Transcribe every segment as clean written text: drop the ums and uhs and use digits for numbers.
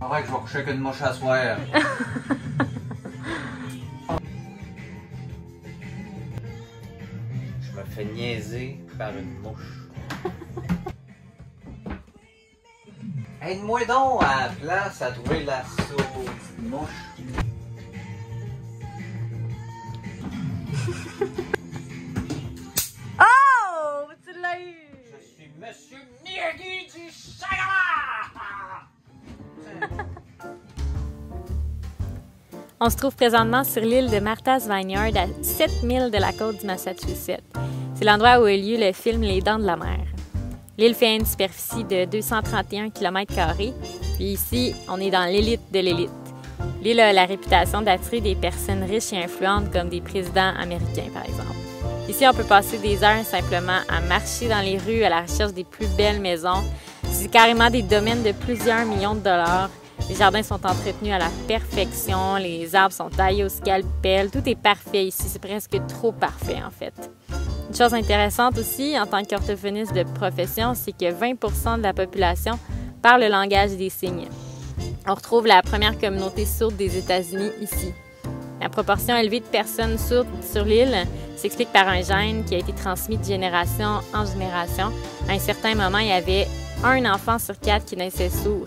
C'est vrai que je vais coucher avec une mouche à soir. Je me fais niaiser par une mouche. Aide-moi donc à la place à trouver la sauce mouche. Oh! Tu l'as eu! Je suis Monsieur Miyagi du Sagara! On se trouve présentement sur l'île de Martha's Vineyard à 7 milles de la côte du Massachusetts. C'est l'endroit où a eu lieu le film Les Dents de la mer. L'île fait une superficie de 231 km², puis ici, on est dans l'élite de l'élite. L'île a la réputation d'attirer des personnes riches et influentes comme des présidents américains, par exemple. Ici, on peut passer des heures simplement à marcher dans les rues à la recherche des plus belles maisons. C'est carrément des domaines de plusieurs millions de dollars. Les jardins sont entretenus à la perfection, les arbres sont taillés au scalpel, tout est parfait ici, c'est presque trop parfait en fait. Une chose intéressante aussi, en tant qu'orthophoniste de profession, c'est que 20% de la population parle le langage des signes. On retrouve la première communauté sourde des États-Unis ici. La proportion élevée de personnes sourdes sur l'île s'explique par un gène qui a été transmis de génération en génération. À un certain moment, il y avait un enfant sur 4 qui naissait sourd.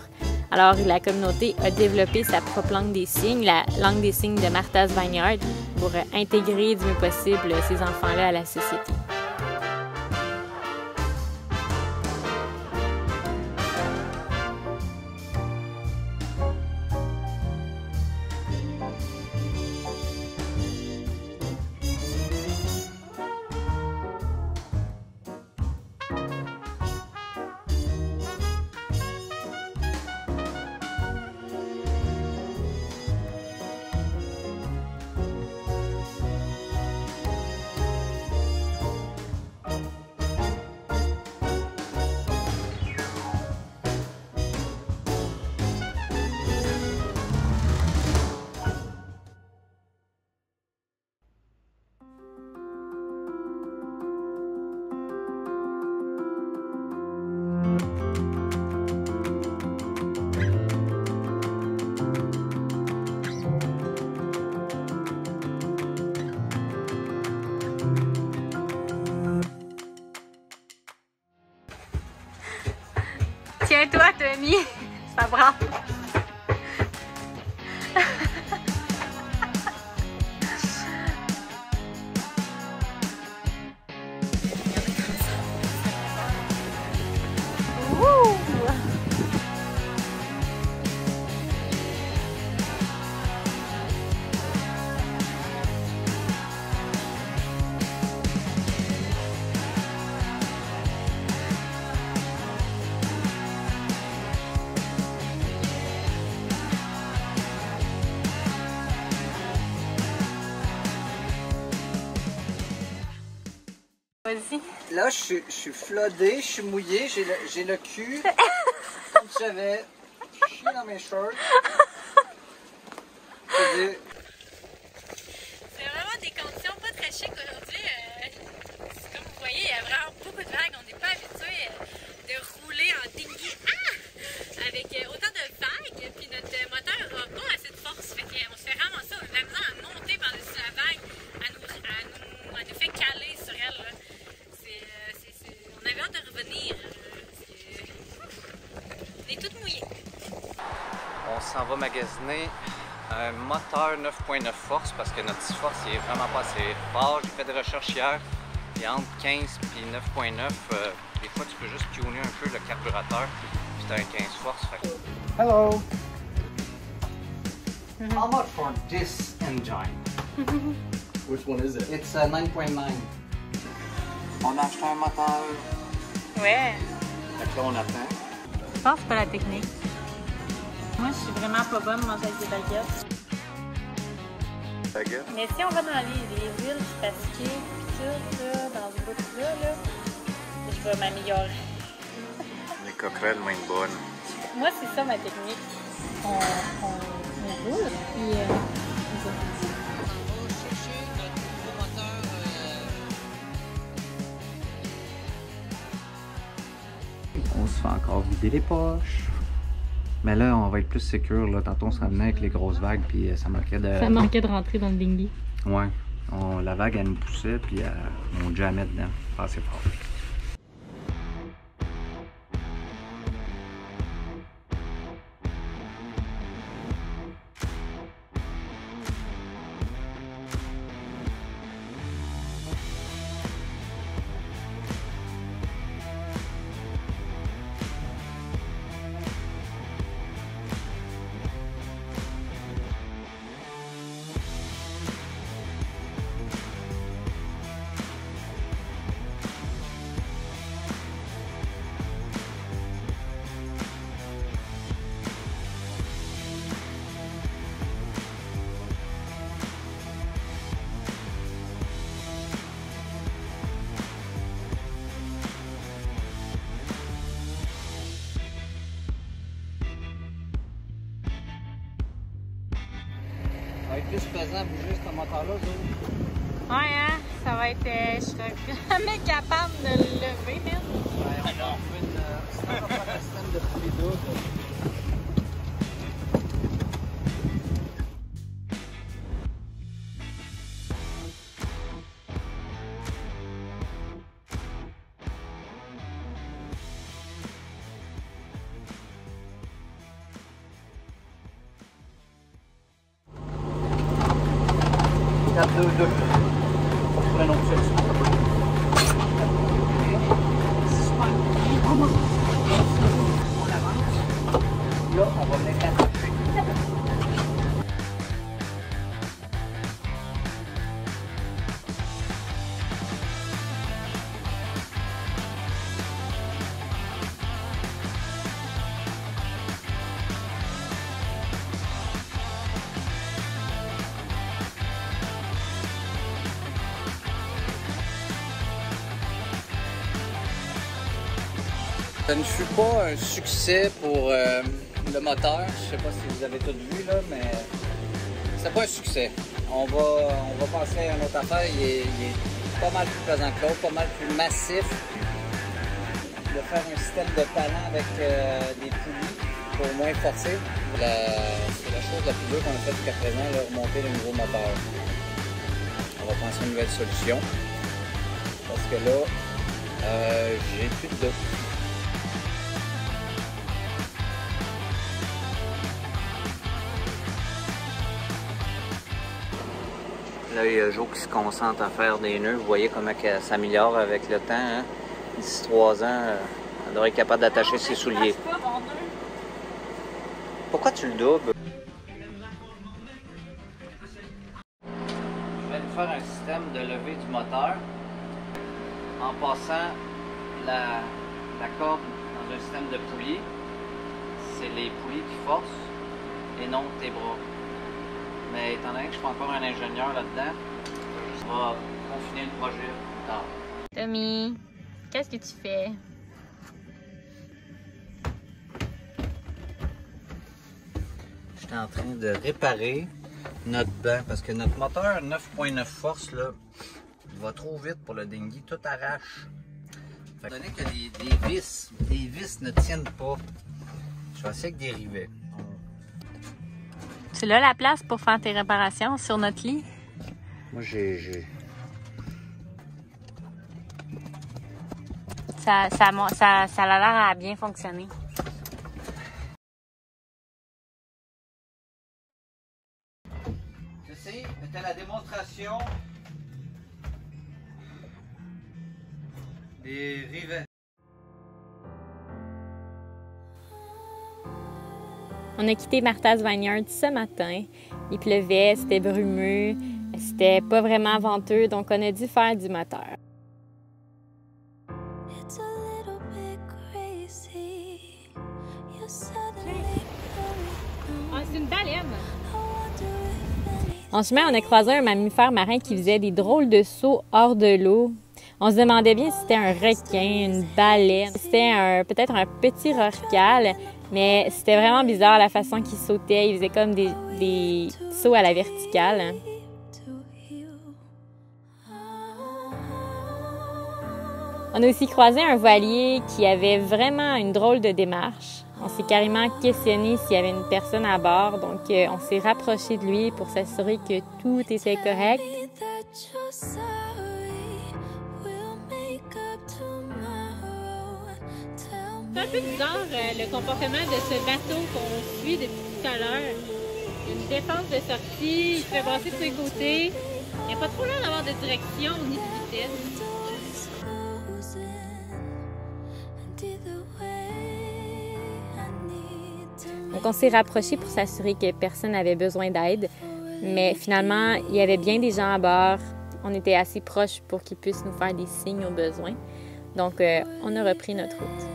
Alors, la communauté a développé sa propre langue des signes, la langue des signes de Martha's Vineyard, pour intégrer du mieux possible ces enfants-là à la société. Tiens-toi, Tommy, ça brasse. Vas-y. Là, je suis flotté, je suis mouillé, j'ai le cul comme si j'avais chié dans mes shorts. C'est vraiment des conditions pas très chic aujourd'hui. Comme vous voyez, il y a vraiment beaucoup de vagues. On n'est pas habitué de rouler en dinghy avec autant de vagues. Puis notre moteur n'a pas assez de force. Fait qu'on se fait ramasser, on a de la misère à monter par-dessus la vague, à nous fait caler sur elle. Là. On avait hâte de revenir. On est toutes mouillées. On s'en va magasiner un moteur 9.9 force parce que notre 6 force il est vraiment pas assez fort. J'ai fait des recherches hier. Il y a entre 15 et 9.9. Des fois, tu peux juste tuner un peu le carburateur. Puis t'as un 15 force. Fait. Hello! How much for this engine? Which one is it? It's 9.9. On a acheté un moteur. Ouais. Fait que là, on attend. Je pense que c'est pas la technique. Moi, je suis vraiment pas bonne de manger avec des baguettes. Baguette? Mais si on va dans les villes fatiguées, pis tout, là, dans ce bout-là, là, je vais m'améliorer. Les coquerelles moins bonnes. Moi, c'est ça ma technique. On roule, puis On se fait encore vider les poches. Mais là, on va être plus sécure. Là. Tantôt, on s'en venait avec les grosses vagues, puis ça manquait de... Ça manquait de rentrer dans le dinghy. Ouais. La vague, elle nous poussait, puis on jammait dedans. Pas assez fort. Ça va être plus pesant à bouger ce moteur-là, Ouais, hein? Ça va être... je serais jamais capable de le lever, même. Ouais, on va trouver un système de poulie double. Ça ne fut pas un succès pour le moteur. Je sais pas si vous avez tout vu là, mais c'est pas un succès. On va passer à une autre affaire. Il est pas mal plus pesant que l'autre, pas mal plus massif. De faire un système de talent avec des poulies pour moins forcer. C'est la chose la plus dure qu'on a faite jusqu'à présent, là, remonter le nouveau moteur. On va penser à une nouvelle solution. Parce que là, j'ai plus de doute. Là, il y a Joe qui se concentre à faire des nœuds. Vous voyez comment elle s'améliore avec le temps. Hein? D'ici 3 ans, elle devrait être capable d'attacher ses souliers. Pourquoi tu le doubles? Je vais faire un système de levée du moteur en passant la corde dans un système de poulies. C'est les poulies qui forcent et non tes bras. Mais étant donné que je suis encore un ingénieur là-dedans, on va confiner le projet plus tard. Tommy, qu'est-ce que tu fais? J'étais en train de réparer notre banc parce que notre moteur 9.9 force là, il va trop vite pour le dinghy, tout arrache. Étant donné que les vis ne tiennent pas, je vais essayer avec des rivets. Tu as la place pour faire tes réparations sur notre lit? Moi, j'ai... Ça a l'air à bien fonctionner. Ceci était la démonstration des rivets. On a quitté Martha's Vineyard ce matin. Il pleuvait, c'était brumeux, c'était pas vraiment venteux, donc on a dû faire du moteur. Ah, c'est une baleine! En chemin, on a croisé un mammifère marin qui faisait des drôles de sauts hors de l'eau. On se demandait bien si c'était un requin, une baleine. C'était peut-être un petit rorqual, mais c'était vraiment bizarre la façon qu'il sautait. Il faisait comme des sauts à la verticale. On a aussi croisé un voilier qui avait vraiment une drôle de démarche. On s'est carrément questionné s'il y avait une personne à bord, donc on s'est rapproché de lui pour s'assurer que tout était correct. C'est un peu bizarre le comportement de ce bateau qu'on suit depuis tout à l'heure. Il y a une défense de sortie, il se fait brasser de tous les côtés. Il n'y a pas trop l'air d'avoir de direction ni de vitesse. Donc on s'est rapproché pour s'assurer que personne n'avait besoin d'aide. Mais finalement, il y avait bien des gens à bord. On était assez proches pour qu'ils puissent nous faire des signes au besoin. Donc on a repris notre route.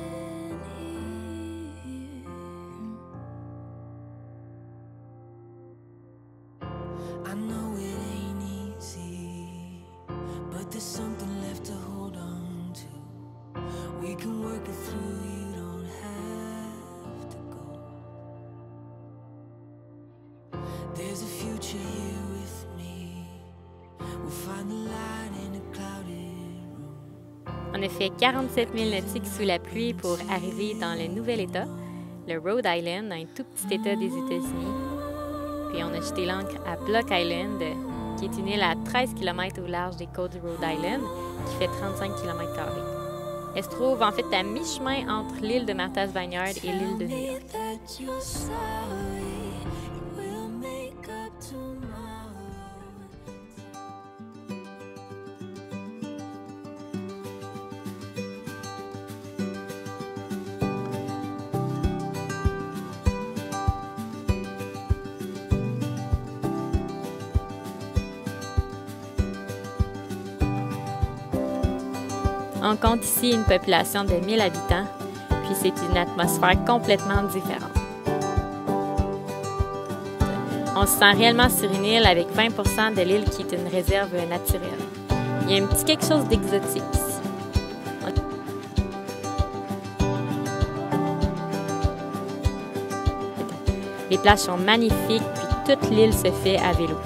There's a future here with me. We'll find the light in a clouded room. On a fait 47 000 nautiques sous la pluie pour arriver dans le nouvel État, le Rhode Island, un tout petit État des États-Unis. Puis on a jeté l'ancre à Block Island, qui est une île à 13 km au large des côtes du Rhode Island, qui fait 35 km². Elle se trouve en fait à mi-chemin entre l'île de Martha's Vineyard et l'île de New York. On compte ici une population de 1000 habitants, puis c'est une atmosphère complètement différente. On se sent réellement sur une île avec 20% de l'île qui est une réserve naturelle. Il y a un petit quelque chose d'exotique ici. Les plages sont magnifiques, puis toute l'île se fait à vélo.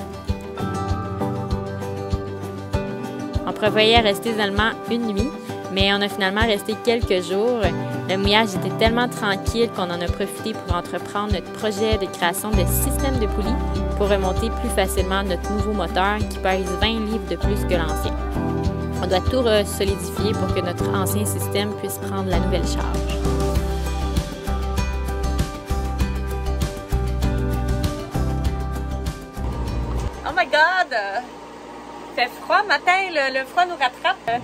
On prévoyait rester seulement une nuit, mais on a finalement resté quelques jours. Le mouillage était tellement tranquille qu'on en a profité pour entreprendre notre projet de création de système de poulies pour remonter plus facilement notre nouveau moteur qui pèse 20 livres de plus que l'ancien. On doit tout solidifier pour que notre ancien système puisse prendre la nouvelle charge. Oh my God! Il fait froid matin, le froid nous rattrape.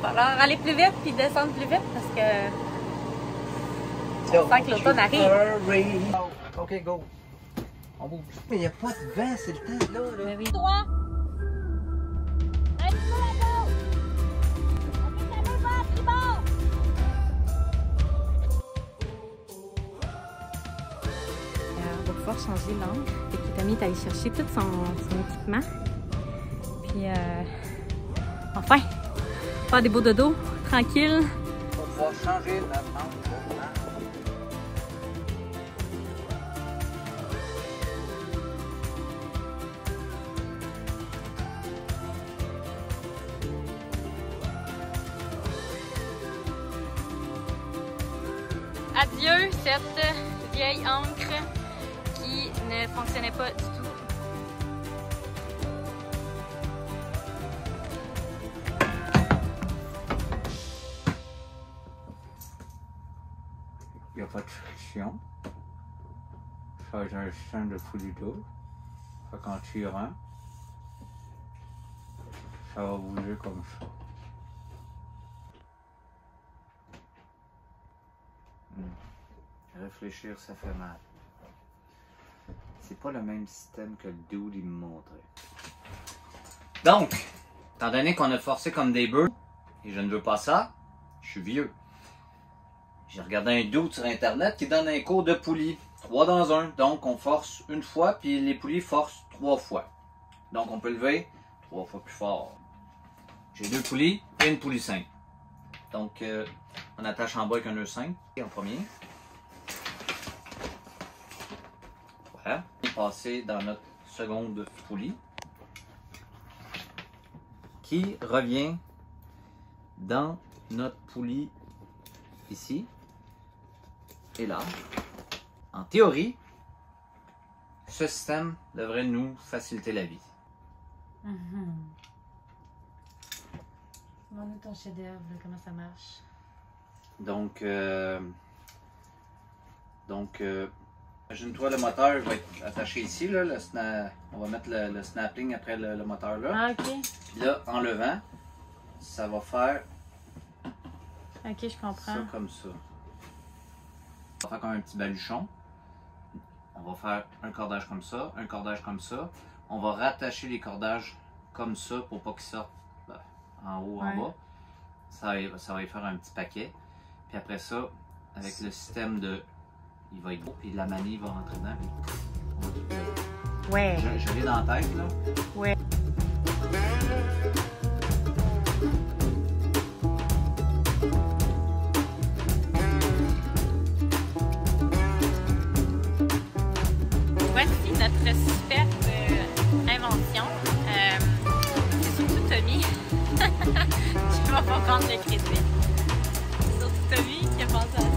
Il va falloir aller plus vite puis descendre plus vite parce que on sent que l'automne arrive. OK, go. On bouge. Mais il n'y a pas de vent, c'est le temps là. Mais oui. Droit! Un petit peu à gauche! On fait la main vers tribord! On va pouvoir changer l'encre. Tommy est allé chercher tout son équipement. Puis, enfin, faire des beaux dodos, tranquille. On va pouvoir changer la encre. Adieu cette vieille encre qui ne fonctionnait pas du tout. Il n'y a pas de friction. Ça c'est un système de poulie d'eau. Qu'en tirant, ça va bouger comme ça. Réfléchir, ça fait mal. C'est pas le même système que le dude il me montrait. Donc, étant donné qu'on a forcé comme des bœufs, et je ne veux pas ça, je suis vieux. J'ai regardé un dude sur internet qui donne un cours de poulie. 3 dans 1. Donc on force une fois, puis les poulies forcent 3 fois. Donc on peut lever 3 fois plus fort. J'ai 2 poulies et une poulie simple. Donc on attache en bas avec un nœud simple en premier. Voilà. Passer dans notre seconde poulie qui revient dans notre poulie ici. et large. En théorie, ce système devrait nous faciliter la vie. Montre-nous ton chef-d'œuvre, comment ça marche. Donc, imagine-toi, le moteur va être attaché ici. Là, on va mettre le snapping après le moteur là. Ah, ok. Puis là, en levant, ça va faire Ok, je comprends. ça comme ça. On va faire comme un petit baluchon. On va faire un cordage comme ça, un cordage comme ça. On va rattacher les cordages comme ça pour pas qu'ils sortent en haut, en bas. Ça va y faire un petit paquet. Puis après ça, avec le système de... Il va être beau, puis la manille va rentrer dedans. Ouais. Je l'ai dans la tête, là. Ouais. Voici notre superbe invention. C'est surtout Tommy qui va prendre le crédit. C'est surtout Tommy qui a pensé à ça.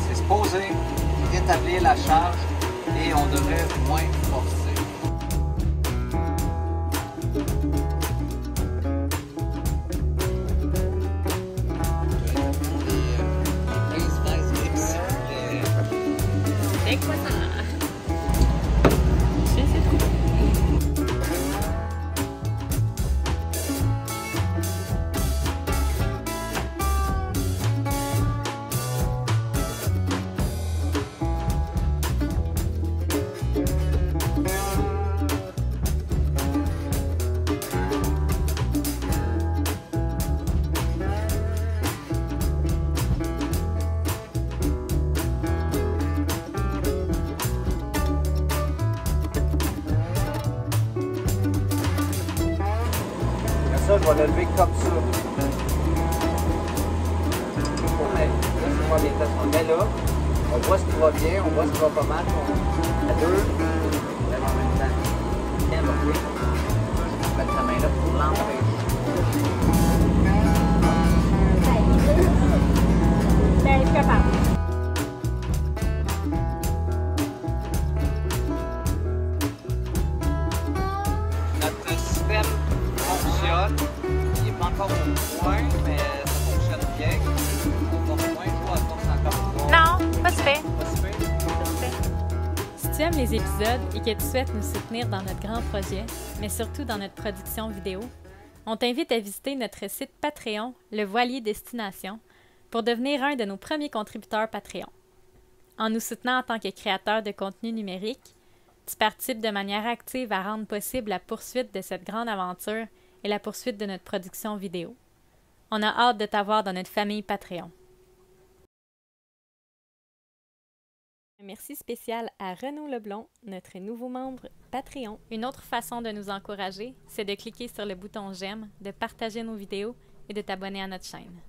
C'est supposé rétablir la charge et on devrait moins forcer. C'est quoi ça? C'est tout. Ça, je vais le lever comme ça. On va les tests. On le met là. On voit ce qui va bien, on voit ce qui va pas mal. À deux, on lève en même temps. Bien, on va je vais mettre sa main là pour l'empêcher. Ben, je suis capable. Notre système fonctionne. Il n'est pas encore au point, mais ça fonctionne bien. On va moins jouer à force encore. Non, pas super. Pas si pire. Si tu aimes les épisodes et que tu souhaites nous soutenir dans notre grand projet, mais surtout dans notre production vidéo, on t'invite à visiter notre site Patreon, Le Voilier Destination, pour devenir un de nos premiers contributeurs Patreon. En nous soutenant en tant que créateur de contenu numérique, tu participes de manière active à rendre possible la poursuite de cette grande aventure et la poursuite de notre production vidéo. On a hâte de t'avoir dans notre famille Patreon. Un merci spécial à Renaud Leblond, notre nouveau membre Patreon. Une autre façon de nous encourager, c'est de cliquer sur le bouton j'aime, de partager nos vidéos et de t'abonner à notre chaîne.